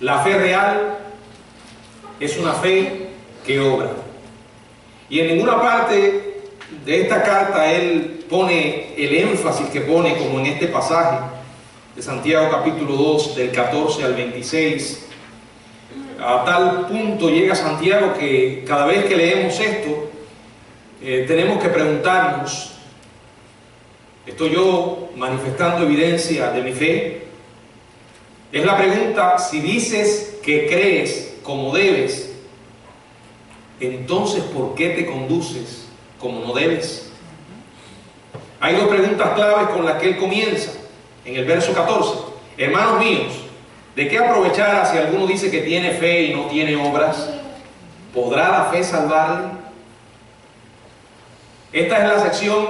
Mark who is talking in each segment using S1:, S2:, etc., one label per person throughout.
S1: La fe real es una fe que obra. Y en ninguna parte de esta carta él pone el énfasis que pone, como en este pasaje de Santiago capítulo 2, del 14 al 26. A tal punto llega Santiago que cada vez que leemos esto, tenemos que preguntarnos: ¿estoy yo manifestando evidencia de mi fe? Es la pregunta. Si dices que crees como debes, entonces ¿por qué te conduces como no debes? Hay dos preguntas claves con las que él comienza en el verso 14. Hermanos míos, ¿de qué aprovechar si alguno dice que tiene fe y no tiene obras? ¿Podrá la fe salvarle? Esta es la sección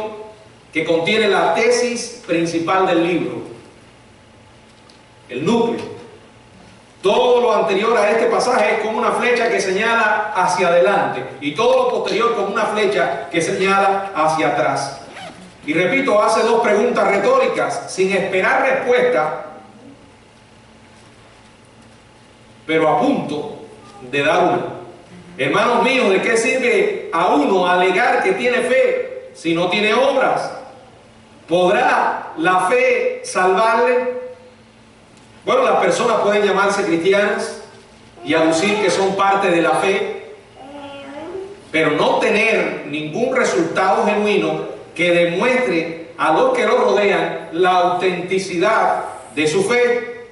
S1: que contiene la tesis principal del libro, el núcleo. Todo lo anterior a este pasaje es como una flecha que señala hacia adelante, y todo lo posterior como una flecha que señala hacia atrás. Y repito, hace dos preguntas retóricas sin esperar respuesta, pero a punto de dar una. Hermanos míos, ¿de qué sirve a uno alegar que tiene fe si no tiene obras? ¿Podrá la fe salvarle? Bueno, las personas pueden llamarse cristianas y aducir que son parte de la fe, pero no tener ningún resultado genuino que demuestre a los que lo rodean la autenticidad de su fe.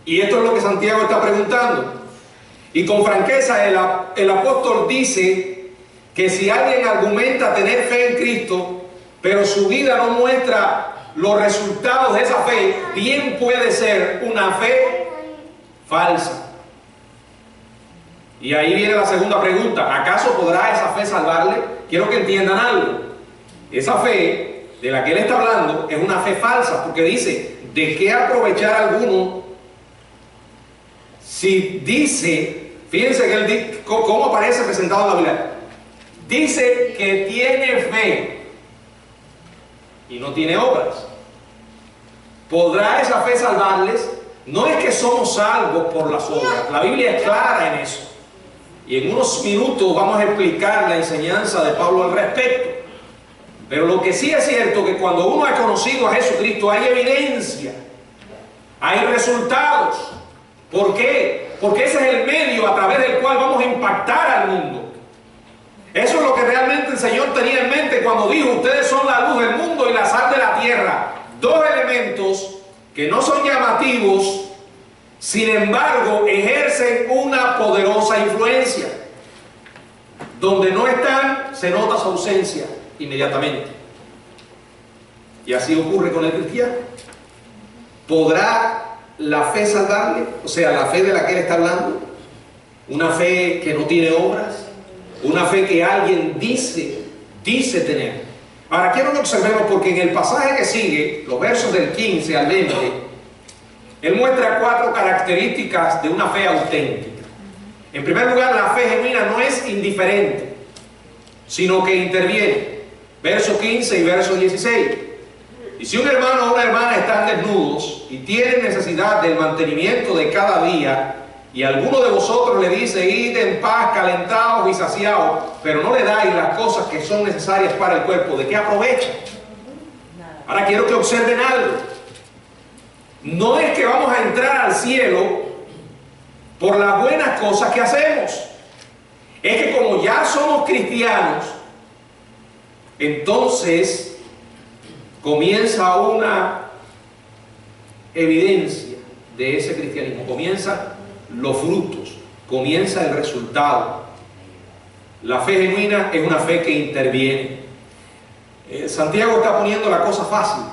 S1: Y esto es lo que Santiago está preguntando. Y con franqueza el apóstol dice que si alguien argumenta tener fe en Cristo, pero su vida no muestra los resultados de esa fe, bien puede ser una fe falsa. Y ahí viene la segunda pregunta: ¿acaso podrá esa fe salvarle? Quiero que entiendan algo. Esa fe de la que él está hablando es una fe falsa, porque dice: ¿de qué aprovechar alguno si dice? Fíjense que él dice, cómo aparece presentado en la Biblia. Dice que tiene fe y no tiene obras. ¿Podrá esa fe salvarles? No es que somos salvos por las obras. La Biblia es clara en eso. Y en unos minutos vamos a explicar la enseñanza de Pablo al respecto. Pero lo que sí es cierto es que cuando uno ha conocido a Jesucristo hay evidencia, hay resultados. ¿Por qué? Porque ese es el medio a través del cual vamos a impactar al mundo. Eso es lo que realmente el Señor tenía en mente cuando dijo: ustedes son la luz del mundo y la sal de la tierra. Dos elementos que no son llamativos, sin embargo ejercen una poderosa influencia. Donde no están, se nota su ausencia inmediatamente. Y así ocurre con el cristiano. ¿Podrá la fe salvarle? O sea, la fe de la que él está hablando, una fe que no tiene obras, una fe que alguien dice tener. Ahora quiero que observemos, porque en el pasaje que sigue, los versos del 15 al 20, él muestra cuatro características de una fe auténtica. En primer lugar, la fe genuina no es indiferente, sino que interviene. Verso 15 y verso 16. Y si un hermano o una hermana están desnudos y tienen necesidad del mantenimiento de cada día, y alguno de vosotros le dice: id en paz, calentados y saciados, pero no le dais las cosas que son necesarias para el cuerpo, ¿de qué aprovecha? Ahora quiero que observen algo. No es que vamos a entrar al cielo por las buenas cosas que hacemos. Es que como ya somos cristianos, entonces comienza una evidencia de ese cristianismo. Comienzan los frutos, comienza el resultado. La fe genuina es una fe que interviene. Santiago está poniendo la cosa fácil,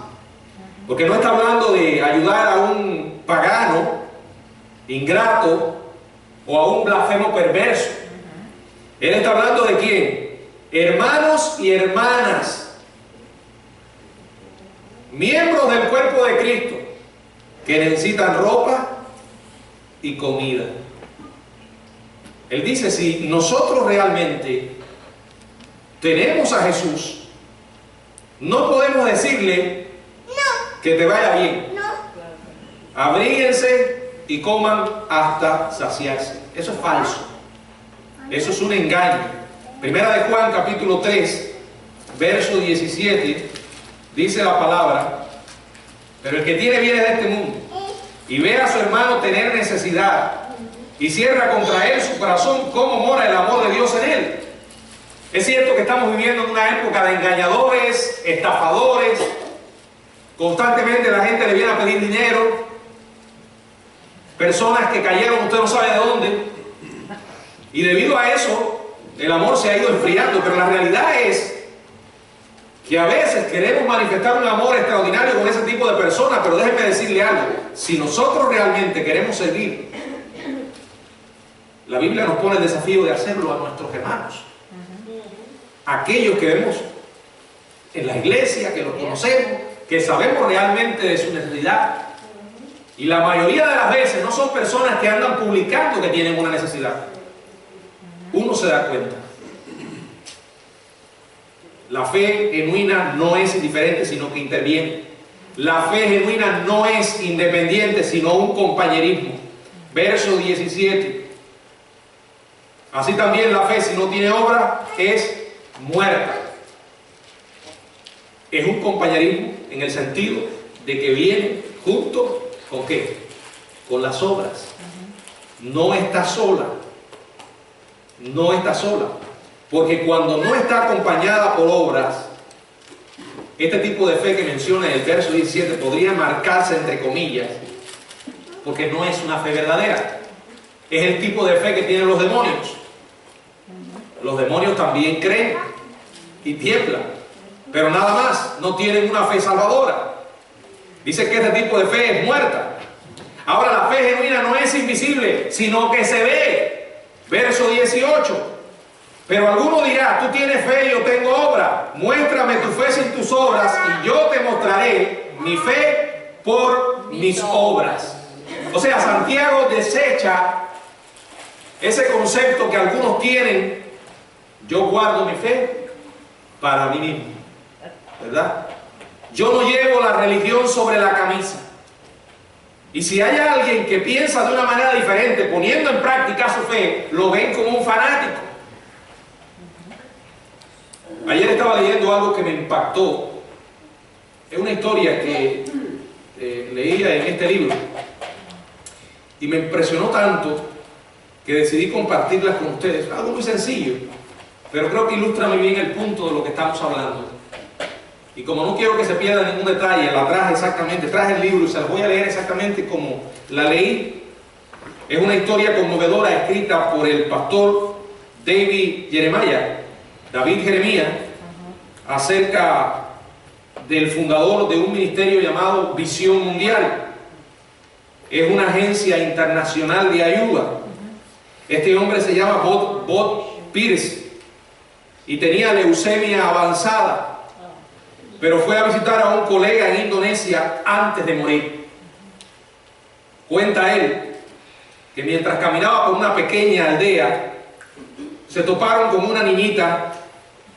S1: porque no está hablando de ayudar a un pagano ingrato o a un blasfemo perverso. Él está hablando de quién: hermanos y hermanas, miembros del cuerpo de Cristo, que necesitan ropa y comida. Él dice: si nosotros realmente tenemos a Jesús, no podemos decirle que te vaya bien. Abríguense, y coman hasta saciarse. Eso es falso. Eso es un engaño. Primera de Juan, capítulo 3, verso 17, dice la palabra: pero el que tiene bienes de este mundo y ve a su hermano tener necesidad y cierra contra él su corazón, ¿cómo mora el amor de Dios en él? Es cierto que estamos viviendo en una época de engañadores, estafadores. Constantemente la gente le viene a pedir dinero. Personas que cayeron usted no sabe de dónde. Y debido a eso, el amor se ha ido enfriando. Pero la realidad es que a veces queremos manifestar un amor extraordinario con ese tipo de personas. Pero déjenme decirle algo. Si nosotros realmente queremos servir, la Biblia nos pone el desafío de hacerlo a nuestros hermanos. Aquellos que vemos en la iglesia, que los conocemos, que sabemos realmente de su necesidad. Y la mayoría de las veces no son personas que andan publicando que tienen una necesidad. Uno se da cuenta. La fe genuina no es indiferente, sino que interviene. La fe genuina no es independiente, sino un compañerismo. Verso 17. Así también la fe, si no tiene obra, es muerta. Es un compañerismo en el sentido de que viene junto con ¿qué? Con las obras. No está sola. No está sola. Porque cuando no está acompañada por obras, este tipo de fe que menciona en el verso 17 podría marcarse entre comillas, porque no es una fe verdadera. Es el tipo de fe que tienen los demonios. Los demonios también creen y tiemblan, pero nada más, no tienen una fe salvadora. Dice que este tipo de fe es muerta. Ahora, la fe genuina no es invisible, sino que se ve. Verso 18. Pero alguno dirá: tú tienes fe y yo tengo obra. Muéstrame tu fe sin tus obras y yo te mostraré mi fe por mis obras. O sea, Santiago desecha ese concepto que algunos tienen: yo guardo mi fe para mí mismo, ¿verdad? Yo no llevo la religión sobre la camisa. Y si hay alguien que piensa de una manera diferente, poniendo en práctica su fe, lo ven como un fanático. Ayer estaba leyendo algo que me impactó. Es una historia que leía en este libro y me impresionó tanto que decidí compartirlas con ustedes. Algo muy sencillo, pero creo que ilustra muy bien el punto de lo que estamos hablando. Y como no quiero que se pierda ningún detalle, la traje exactamente, traje el libro y se las voy a leer exactamente como la leí. Es una historia conmovedora escrita por el pastor David Jeremías, acerca del fundador de un ministerio llamado Visión Mundial. Es una agencia internacional de ayuda. Este hombre se llama Bob Pierce y tenía leucemia avanzada, pero fue a visitar a un colega en Indonesia antes de morir. Cuenta él que mientras caminaba por una pequeña aldea, se toparon con una niñita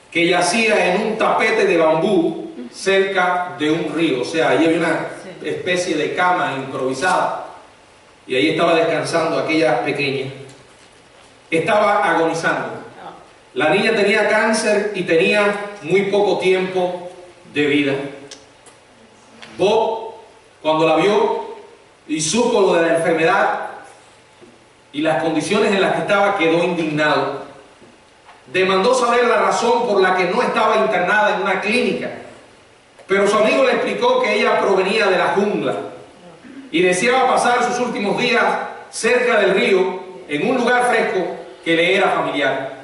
S1: que yacía en un tapete de bambú cerca de un río. O sea, ahí había una especie de cama improvisada y ahí estaba descansando aquella pequeña. Estaba agonizando. La niña tenía cáncer y tenía muy poco tiempo de vida. Bob, cuando la vio y supo lo de la enfermedad y las condiciones en las que estaba, quedó indignado. Demandó saber la razón por la que no estaba internada en una clínica, pero su amigo le explicó que ella provenía de la jungla y deseaba pasar sus últimos días cerca del río, en un lugar fresco que le era familiar.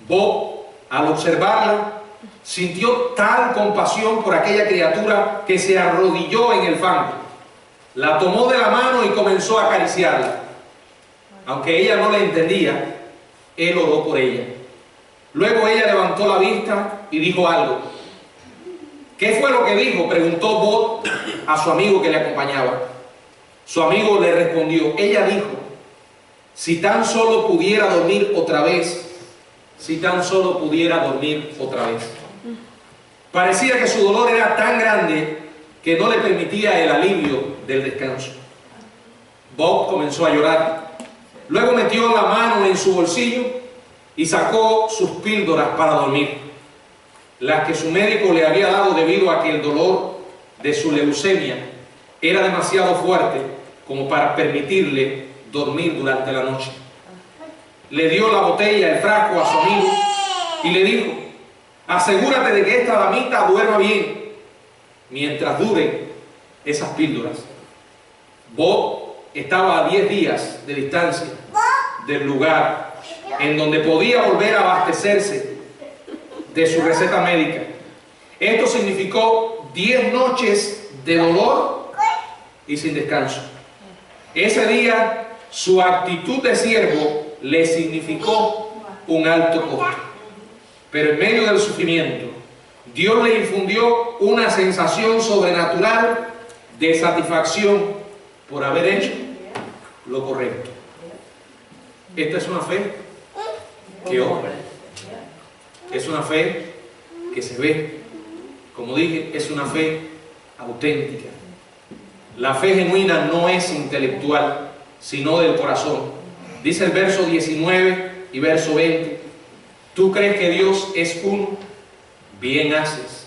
S1: Bob, al observarla, sintió tal compasión por aquella criatura que se arrodilló en el fango, la tomó de la mano y comenzó a acariciarla. Aunque ella no le entendía, él oró por ella. Luego ella levantó la vista y dijo algo. ¿Qué fue lo que dijo?, preguntó Bob a su amigo que le acompañaba. Su amigo le respondió: ella dijo: si tan solo pudiera dormir otra vez, si tan solo pudiera dormir otra vez. Parecía que su dolor era tan grande que no le permitía el alivio del descanso. Bob comenzó a llorar. Luego metió la mano en su bolsillo y sacó sus píldoras para dormir, las que su médico le había dado debido a que el dolor de su leucemia era demasiado fuerte como para permitirle dormir durante la noche. Le dio la botella, el frasco a su amigo y le dijo: asegúrate de que esta damita duerma bien mientras duren esas píldoras. Bob estaba a 10 días de distancia del lugar en donde podía volver a abastecerse de su receta médica. Esto significó 10 noches de dolor y sin descanso. Ese día su actitud de siervo le significó un alto costo. Pero en medio del sufrimiento, Dios le infundió una sensación sobrenatural de satisfacción por haber hecho lo correcto. Esta es una fe que obra. Es una fe que se ve. Como dije, es una fe auténtica. La fe genuina no es intelectual, sino del corazón. Dice el verso 19 y verso 20: ¿tú crees que Dios es uno? Bien haces.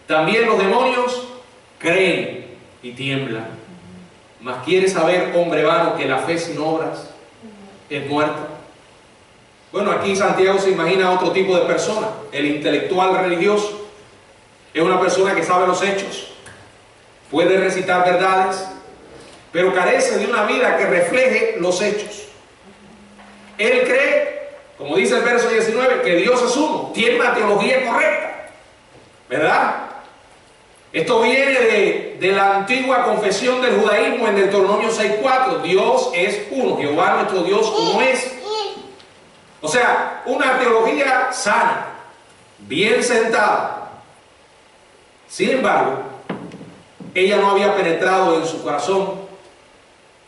S1: También los demonios creen y tiemblan. Mas ¿quieres saber, hombre vano, que la fe sin obras es muerta? Bueno, aquí Santiago se imagina otro tipo de persona. El intelectual religioso es una persona que sabe los hechos, puede recitar verdades, pero carece de una vida que refleje los hechos. Él cree, como dice el verso 19, que Dios es uno, tiene una teología correcta, ¿verdad? Esto viene de la antigua confesión del judaísmo en Deuteronomio 6:4. Dios es uno, Jehová nuestro Dios uno es. O sea, una teología sana, bien sentada. Sin embargo, ella no había penetrado en su corazón,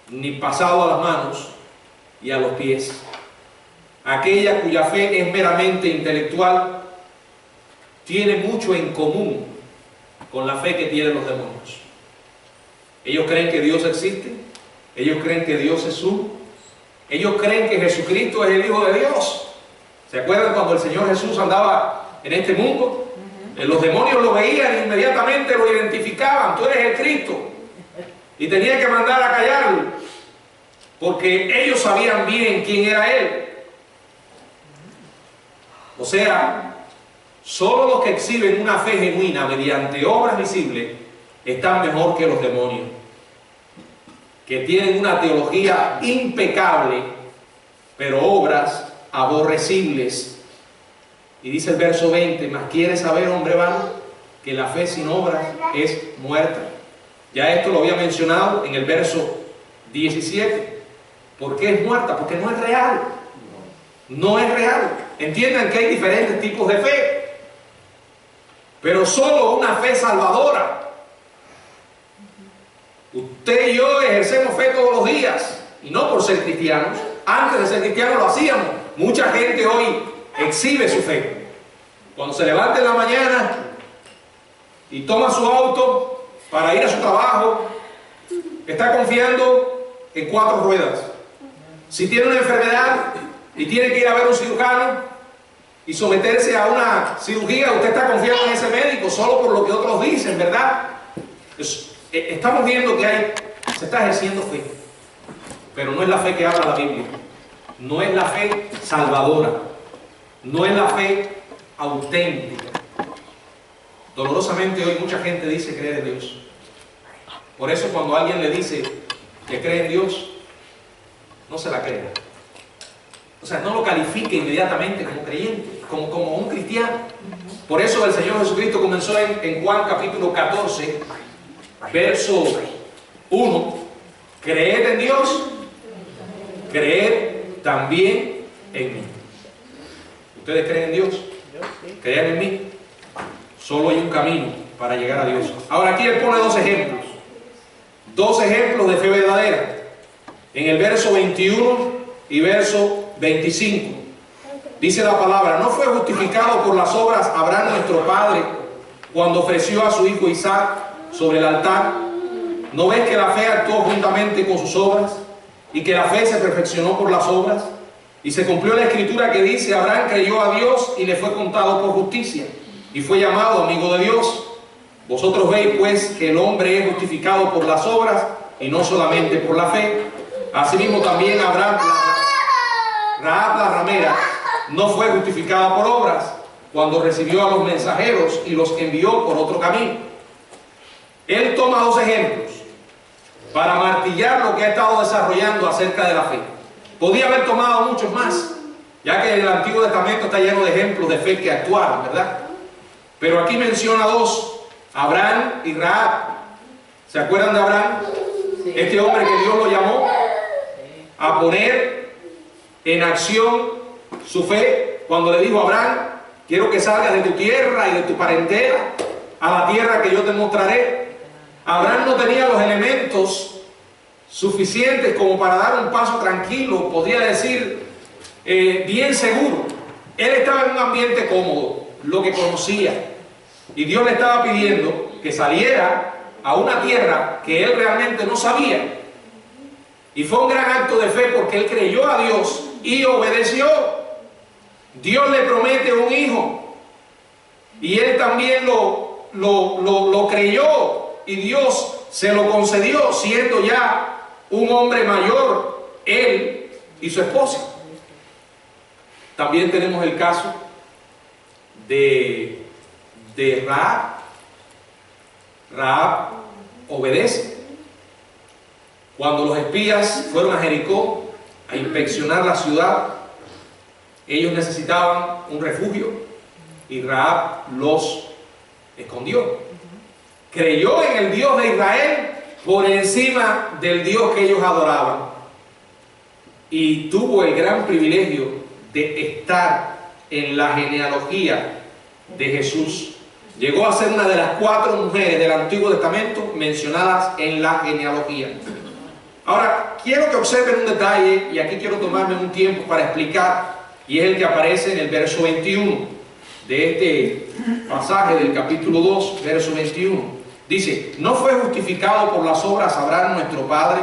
S1: ni pasado a las manos y a los pies. Aquella cuya fe es meramente intelectual tiene mucho en común con la fe que tienen los demonios. Ellos creen que Dios existe, ellos creen que Dios es uno, ellos creen que Jesucristo es el Hijo de Dios. ¿Se acuerdan cuando el Señor Jesús andaba en este mundo? Los demonios lo veían e inmediatamente lo identificaban: tú eres el Cristo. Y tenía que mandar a callarlo, porque ellos sabían bien quién era Él. O sea, solo los que exhiben una fe genuina mediante obras visibles están mejor que los demonios, que tienen una teología impecable, pero obras aborrecibles. Y dice el verso 20: mas ¿quieres saber, hombre vano, que la fe sin obras es muerta? Ya esto lo había mencionado en el verso 17. ¿Por qué es muerta? Porque no es real. No es real. Entiendan que hay diferentes tipos de fe, pero solo una fe salvadora. Usted y yo ejercemos fe todos los días, y no por ser cristianos. Antes de ser cristianos lo hacíamos. Mucha gente hoy exhibe su fe. Cuando se levanta en la mañana y toma su auto para ir a su trabajo, está confiando en 4 ruedas. Si tiene una enfermedad y tiene que ir a ver a un cirujano y someterse a una cirugía, usted está confiando en ese médico solo por lo que otros dicen, ¿verdad? Estamos viendo que se está ejerciendo fe, pero no es la fe que habla la Biblia. No es la fe salvadora, no es la fe auténtica. Dolorosamente hoy mucha gente dice creer en Dios. Por eso cuando alguien le dice que cree en Dios, no se la crea. O sea, no lo califique inmediatamente como creyente, como un cristiano. Por eso el Señor Jesucristo comenzó en Juan capítulo 14, verso 1: creed en Dios, creed también en mí. ¿Ustedes creen en Dios? ¿Crean en mí? Solo hay un camino para llegar a Dios. Ahora aquí él pone 2 ejemplos. 2 ejemplos de fe verdadera. En el verso 21 y verso 25. Dice la palabra: ¿no fue justificado por las obras Abraham nuestro padre cuando ofreció a su hijo Isaac sobre el altar? ¿No ves que la fe actuó juntamente con sus obras? y que la fe se perfeccionó por las obras. Y se cumplió la escritura que dice: Abraham creyó a Dios y le fue contado por justicia, y fue llamado amigo de Dios. Vosotros veis pues que el hombre es justificado por las obras y no solamente por la fe. Asimismo también Abraham, Rahab la ramera, no fue justificada por obras cuando recibió a los mensajeros y los envió por otro camino. Él toma dos ejemplos para martillar lo que ha estado desarrollando acerca de la fe. Podía haber tomado muchos más, ya que el Antiguo Testamento está lleno de ejemplos de fe que actuaron, ¿verdad? Pero aquí menciona dos: Abraham y Rahab. ¿Se acuerdan de Abraham? Sí. Este hombre que Dios lo llamó a poner en acción su fe cuando le dijo a Abraham: quiero que salgas de tu tierra y de tu parentela a la tierra que yo te mostraré. Abraham no tenía los elementos suficientes como para dar un paso tranquilo, podría decir bien seguro. Él estaba en un ambiente cómodo, lo que conocía, y Dios le estaba pidiendo que saliera a una tierra que él realmente no sabía. Y fue un gran acto de fe porque él creyó a Dios y obedeció. Dios le promete un hijo y él también lo creyó, y Dios se lo concedió siendo ya un hombre mayor, él y su esposa. También tenemos el caso de Rahab. Rahab obedece. Cuando los espías fueron a Jericó a inspeccionar la ciudad, ellos necesitaban un refugio y Rahab los escondió. Creyó en el Dios de Israel por encima del Dios que ellos adoraban, y tuvo el gran privilegio de estar en la genealogía de Jesús. Llegó a ser una de las 4 mujeres del Antiguo Testamento mencionadas en la genealogía. Ahora, quiero que observen un detalle, y aquí quiero tomarme un tiempo para explicar, y es el que aparece en el verso 21 de este pasaje del capítulo 2, verso 21. Dice: ¿no fue justificado por las obras Abraham nuestro padre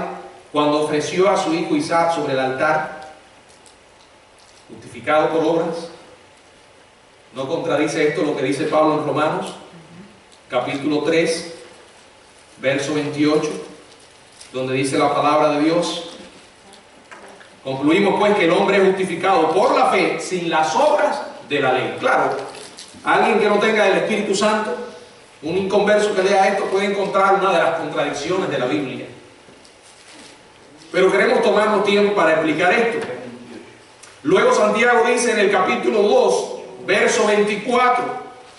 S1: cuando ofreció a su hijo Isaac sobre el altar? ¿Justificado por obras? ¿No contradice esto lo que dice Pablo en Romanos, capítulo 3, verso 28, donde dice la palabra de Dios? Concluimos pues que el hombre es justificado por la fe sin las obras de la ley. Claro, alguien que no tenga el Espíritu Santo, un inconverso que lea esto, puede encontrar una de las contradicciones de la Biblia. Pero queremos tomarnos tiempo para explicar esto. Luego Santiago dice en el capítulo 2, verso 24: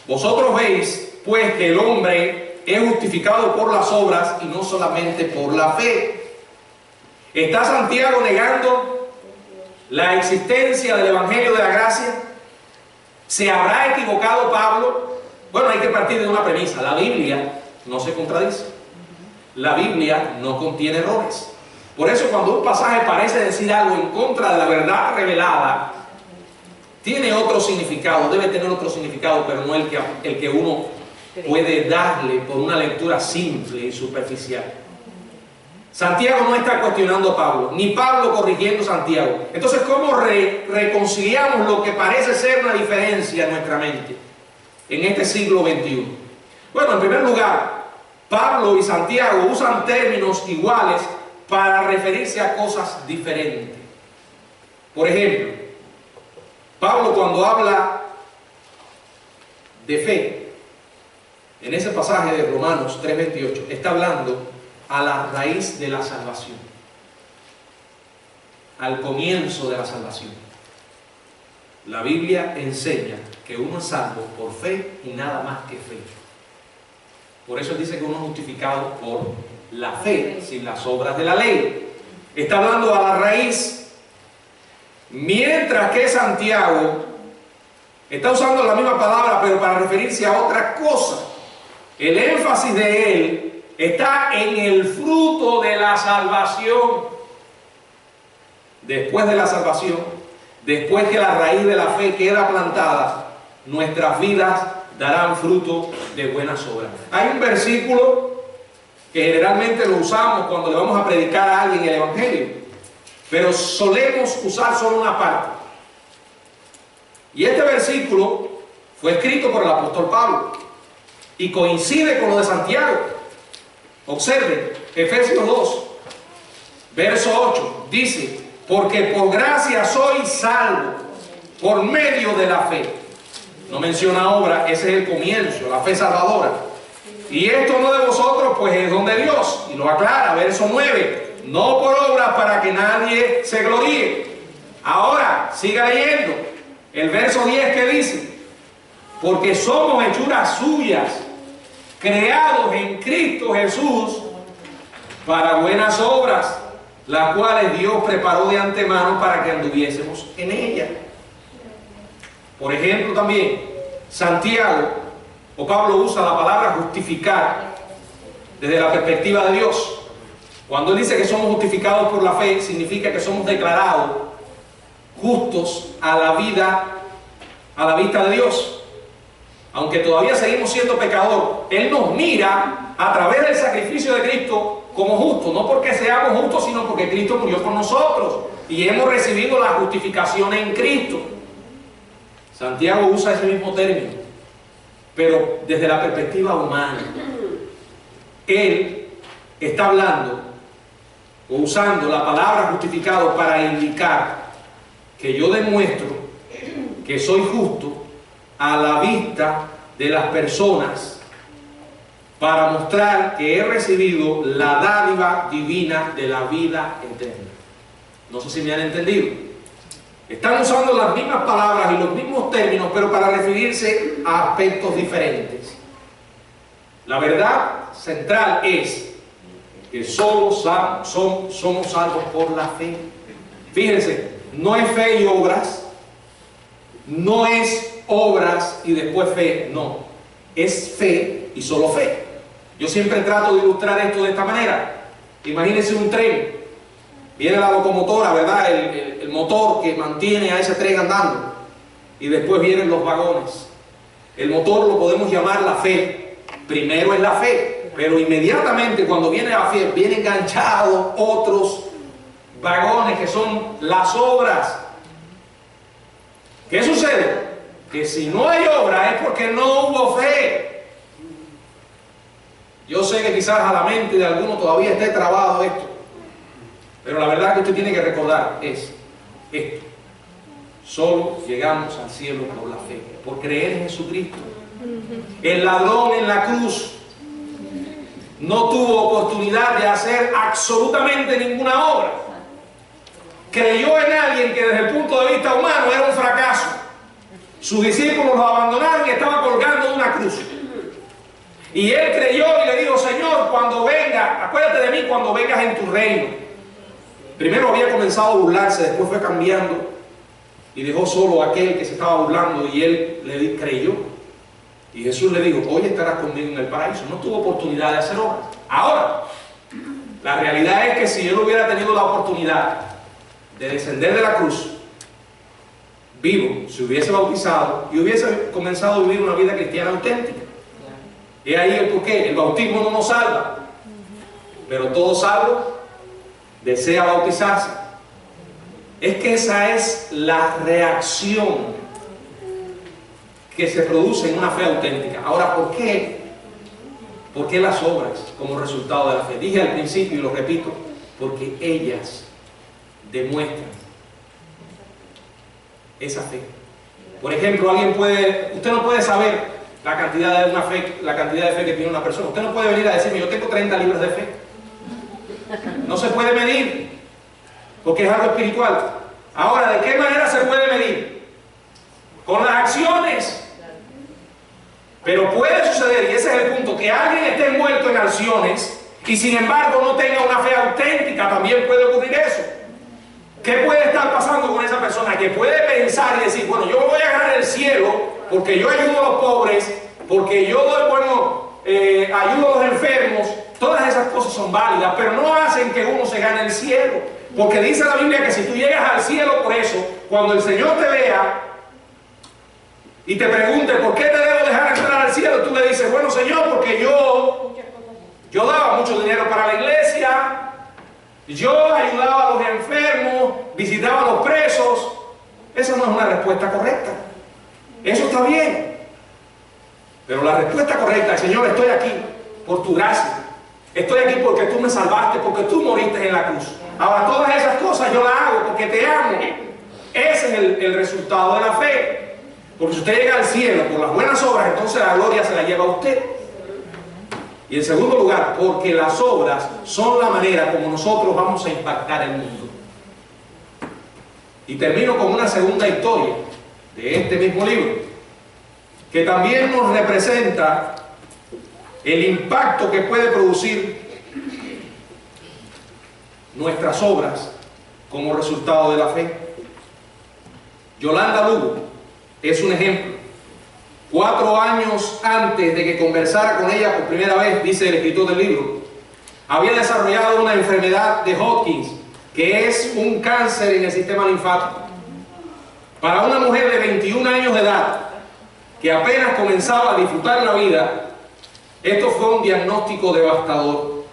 S1: vosotros veis pues que el hombre es justificado por las obras y no solamente por la fe. ¿Está Santiago negando la existencia del Evangelio de la Gracia? ¿Se habrá equivocado Pablo? Bueno, hay que partir de una premisa: la Biblia no se contradice. La Biblia no contiene errores. Por eso, cuando un pasaje parece decir algo en contra de la verdad revelada, tiene otro significado, debe tener otro significado, pero no el que uno puede darle por una lectura simple y superficial. Santiago no está cuestionando a Pablo, ni Pablo corrigiendo a Santiago. Entonces, ¿cómo reconciliamos lo que parece ser una diferencia en nuestra mente en este siglo XXI? Bueno, en primer lugar, Pablo y Santiago usan términos iguales para referirse a cosas diferentes. Por ejemplo, Pablo, cuando habla de fe, en ese pasaje de Romanos 3:28, está hablando a la raíz de la salvación, al comienzo de la salvación. La Biblia enseña que uno es salvo por fe y nada más que fe. Por eso dice que uno es justificado por la fe, sin las obras de la ley. Está hablando a la raíz. Mientras que Santiago está usando la misma palabra, pero para referirse a otra cosa. El énfasis de él está en el fruto de la salvación. Después de la salvación, después que la raíz de la fe queda plantada, nuestras vidas darán fruto de buenas obras. Hay un versículo que generalmente lo usamos cuando le vamos a predicar a alguien el Evangelio. pero solemos usar solo una parte. Y este versículo fue escrito por el apóstol Pablo y coincide con lo de Santiago. Observen, Efesios 2, verso 8, dice: porque por gracia sois salvos por medio de la fe. No menciona obra, ese es el comienzo, la fe salvadora. Y esto no de vosotros, pues es don de Dios. Y lo aclara, verso 9, no por obras para que nadie se gloríe. Ahora, siga leyendo el verso 10 que dice: porque somos hechuras suyas, creados en Cristo Jesús para buenas obras, las cuales Dios preparó de antemano para que anduviésemos en ellas. Por ejemplo, también Santiago o Pablo usa la palabra justificar desde la perspectiva de Dios. Cuando él dice que somos justificados por la fe, significa que somos declarados justos a la vista de Dios. Aunque todavía seguimos siendo pecadores, Él nos mira a través del sacrificio de Cristo como justos, no porque seamos justos, sino porque Cristo murió por nosotros y hemos recibido la justificación en Cristo. Santiago usa ese mismo término, pero desde la perspectiva humana. Él está hablando o usando la palabra justificado para indicar que yo demuestro que soy justo a la vista de las personas, para mostrar que he recibido la dádiva divina de la vida eterna. No sé si me han entendido. Están usando las mismas palabras y los mismos términos, pero para referirse a aspectos diferentes. La verdad central es que solo somos salvos por la fe. Fíjense, no es fe y obras, no es obras y después fe, no. Es fe y solo fe. Yo siempre trato de ilustrar esto de esta manera. Imagínense un tren. Viene la locomotora, ¿verdad? El motor que mantiene a ese tren andando. Y después vienen los vagones. El motor lo podemos llamar la fe. Primero es la fe. Pero inmediatamente cuando viene la fe, vienen enganchados otros vagones que son las obras. ¿Qué sucede? Que si no hay obra es porque no hubo fe. Yo sé que quizás a la mente de alguno todavía esté trabado esto, pero la verdad que usted tiene que recordar es esto: solo llegamos al cielo por la fe, por creer en Jesucristo. El ladrón en la cruz no tuvo oportunidad de hacer absolutamente ninguna obra. Creyó en alguien que desde el punto de vista humano era un fracaso. Sus discípulos lo abandonaron y estaba colgando de una cruz. Y él creyó y le dijo: Señor, cuando venga, acuérdate de mí cuando vengas en tu reino. Primero había comenzado a burlarse, después fue cambiando y dejó solo a aquel que se estaba burlando, y él le creyó. Y Jesús le dijo: hoy estarás conmigo en el paraíso. No tuvo oportunidad de hacer obras. Ahora, la realidad es que si él hubiera tenido la oportunidad de descender de la cruz vivo, se hubiese bautizado y hubiese comenzado a vivir una vida cristiana auténtica. Y ahí el porqué. El bautismo no nos salva, pero todo salvo desea bautizarse. Es que esa es la reacción que se produce en una fe auténtica. Ahora, ¿por qué? ¿Por qué las obras como resultado de la fe? Dije al principio y lo repito, porque ellas demuestran esa fe. Por ejemplo, usted no puede saber la cantidad de fe que tiene una persona. Usted no puede venir a decirme: yo tengo 30 libras de fe. No se puede medir, porque es algo espiritual. Ahora, ¿de qué manera se puede medir? Con las acciones. Pero puede suceder, y ese es el punto, que alguien esté envuelto en acciones y sin embargo no tenga una fe auténtica. También puede ocurrir eso. ¿Qué puede estar pasando con esa persona? Que puede pensar y decir: bueno, yo voy a ganar el cielo porque yo ayudo a los pobres, porque yo ayudo a los enfermos. Todas esas cosas son válidas, pero no hacen que uno se gane el cielo. Porque dice la Biblia que si tú llegas al cielo por eso, cuando el Señor te vea y te pregunte: ¿por qué te debo dejar entrar al cielo? Tú le dices: bueno, Señor, porque yo daba mucho dinero para la iglesia, Yo ayudaba a los enfermos, visitaba a los presos. Esa no es una respuesta correcta. Eso está bien. Pero la respuesta correcta es: Señor, estoy aquí por tu gracia. Estoy aquí porque tú me salvaste, porque tú moriste en la cruz. Ahora, todas esas cosas yo las hago porque te amo. Ese es el resultado de la fe. Porque si usted llega al cielo por las buenas obras, entonces la gloria se la lleva a usted. Y en segundo lugar, porque las obras son la manera como nosotros vamos a impactar el mundo. Y termino con una segunda historia de este mismo libro, que también nos representa el impacto que puede producir nuestras obras como resultado de la fe. Yolanda Lugo es un ejemplo. 4 años antes de que conversara con ella por primera vez, dice el escritor del libro, había desarrollado una enfermedad de Hodgkin, que es un cáncer en el sistema linfático. Para una mujer de 21 años de edad, que apenas comenzaba a disfrutar la vida, esto fue un diagnóstico devastador.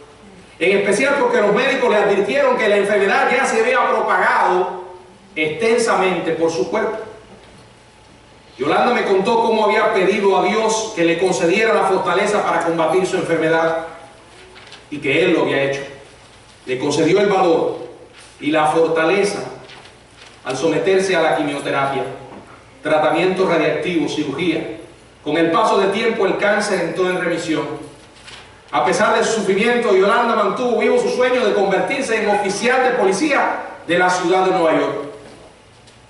S1: En especial porque los médicos le advirtieron que la enfermedad ya se había propagado extensamente por su cuerpo. Yolanda me contó cómo había pedido a Dios que le concediera la fortaleza para combatir su enfermedad y que Él lo había hecho. Le concedió el valor y la fortaleza al someterse a la quimioterapia, tratamiento radiactivo, cirugía. Con el paso del tiempo el cáncer entró en remisión. A pesar de su sufrimiento, Yolanda mantuvo vivo su sueño de convertirse en oficial de policía de la ciudad de Nueva York.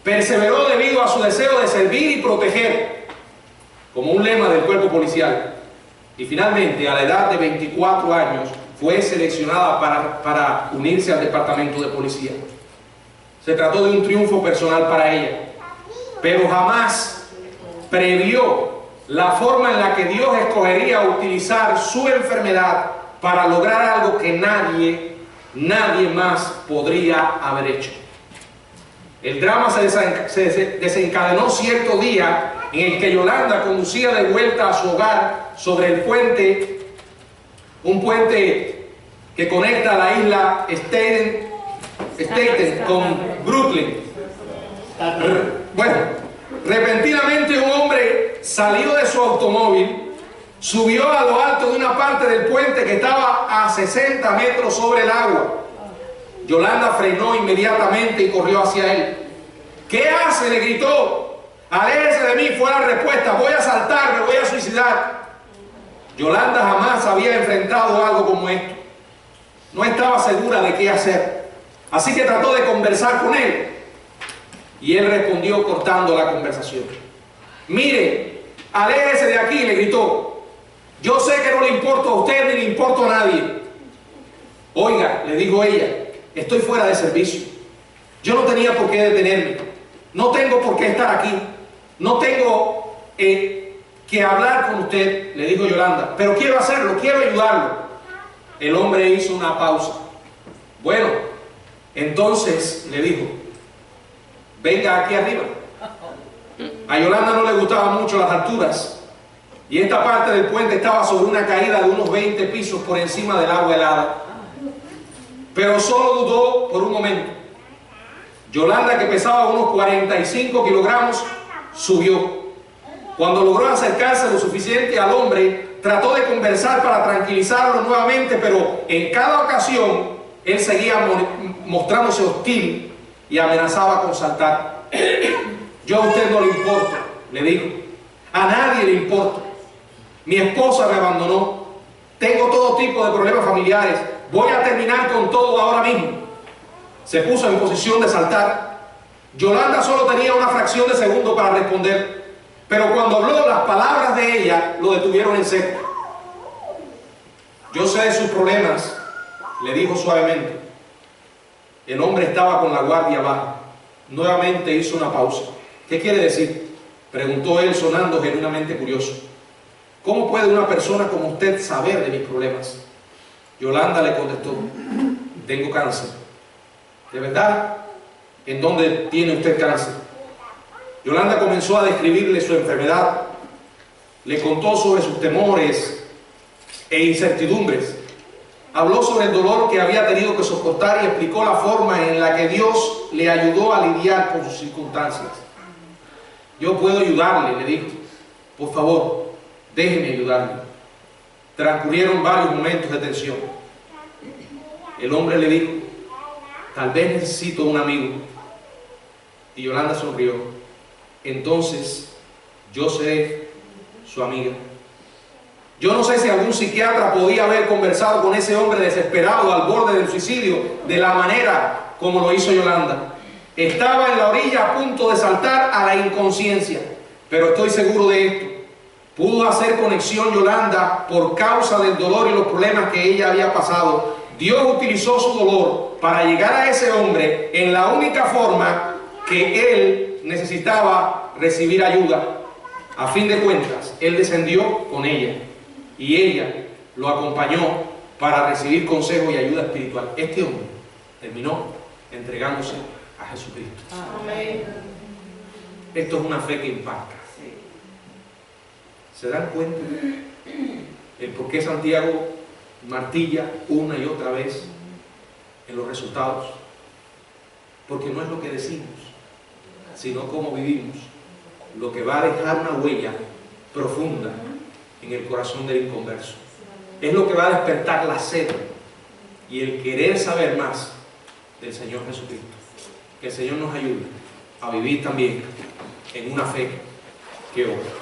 S1: Perseveró debido a su deseo de servir y proteger, como un lema del cuerpo policial. Y finalmente, a la edad de 24 años, fue seleccionada para unirse al departamento de policía. Se trató de un triunfo personal para ella, pero jamás previó la forma en la que Dios escogería utilizar su enfermedad para lograr algo que nadie más podría haber hecho. El drama se desencadenó cierto día en el que Yolanda conducía de vuelta a su hogar sobre el puente, un puente que conecta la isla Staten con Brooklyn. Bueno, repentinamente un hombre salió de su automóvil, subió a lo alto de una parte del puente que estaba a 60 metros sobre el agua. Yolanda frenó inmediatamente y corrió hacia él. ¿Qué hace?, le gritó. Aléjese de mí, fue la respuesta. Voy a saltar, me voy a suicidar. Yolanda jamás había enfrentado algo como esto. No estaba segura de qué hacer. Así que trató de conversar con él. Y él respondió cortando la conversación. Mire, aléjese de aquí, le gritó. Yo sé que no le importo a usted ni le importo a nadie. Oiga, le dijo ella, estoy fuera de servicio. Yo no tenía por qué detenerme. No tengo por qué estar aquí. No tengo que hablar con usted, le dijo Yolanda. Pero quiero hacerlo, quiero ayudarlo. El hombre hizo una pausa. Bueno, entonces le dijo, venga aquí arriba. A Yolanda no le gustaban mucho las alturas. Y esta parte del puente estaba sobre una caída de unos 20 pisos por encima del agua helada. Pero solo dudó por un momento. Yolanda, que pesaba unos 45 kilogramos, subió. Cuando logró acercarse lo suficiente al hombre, trató de conversar para tranquilizarlo nuevamente, pero en cada ocasión él seguía mostrándose hostil y amenazaba con saltar. Yo a usted no le importo, le dijo. A nadie le importo. Mi esposa me abandonó. Tengo todo tipo de problemas familiares. Voy a terminar con todo ahora mismo. Se puso en posición de saltar. Yolanda solo tenía una fracción de segundo para responder, pero cuando habló, las palabras de ella lo detuvieron en seco. Yo sé de sus problemas, le dijo suavemente. El hombre estaba con la guardia baja. Nuevamente hizo una pausa. ¿Qué quiere decir?, preguntó él, sonando genuinamente curioso. ¿Cómo puede una persona como usted saber de mis problemas? Yolanda le contestó, tengo cáncer. ¿De verdad? ¿En dónde tiene usted cáncer? Yolanda comenzó a describirle su enfermedad. Le contó sobre sus temores e incertidumbres. habló sobre el dolor que había tenido que soportar y explicó la forma en la que Dios le ayudó a lidiar con sus circunstancias. Yo puedo ayudarle, le dijo. Por favor, déjeme ayudarle. Transcurrieron varios momentos de tensión. El hombre le dijo, tal vez necesito un amigo. Y Yolanda sonrió. Entonces, yo seré su amiga. Yo no sé si algún psiquiatra podía haber conversado con ese hombre desesperado al borde del suicidio de la manera como lo hizo Yolanda. Estaba en la orilla a punto de saltar a la inconsciencia, pero estoy seguro de esto. Pudo hacer conexión Yolanda por causa del dolor y los problemas que ella había pasado. Dios utilizó su dolor para llegar a ese hombre en la única forma que él necesitaba recibir ayuda. A fin de cuentas, él descendió con ella y ella lo acompañó para recibir consejo y ayuda espiritual. Este hombre terminó entregándose a Jesucristo. Amén. Esto es una fe que impacta. ¿Se dan cuenta el por qué Santiago martilla una y otra vez en los resultados? Porque no es lo que decimos, sino cómo vivimos, lo que va a dejar una huella profunda en el corazón del inconverso. Es lo que va a despertar la sed y el querer saber más del Señor Jesucristo. Que el Señor nos ayude a vivir también en una fe que obra.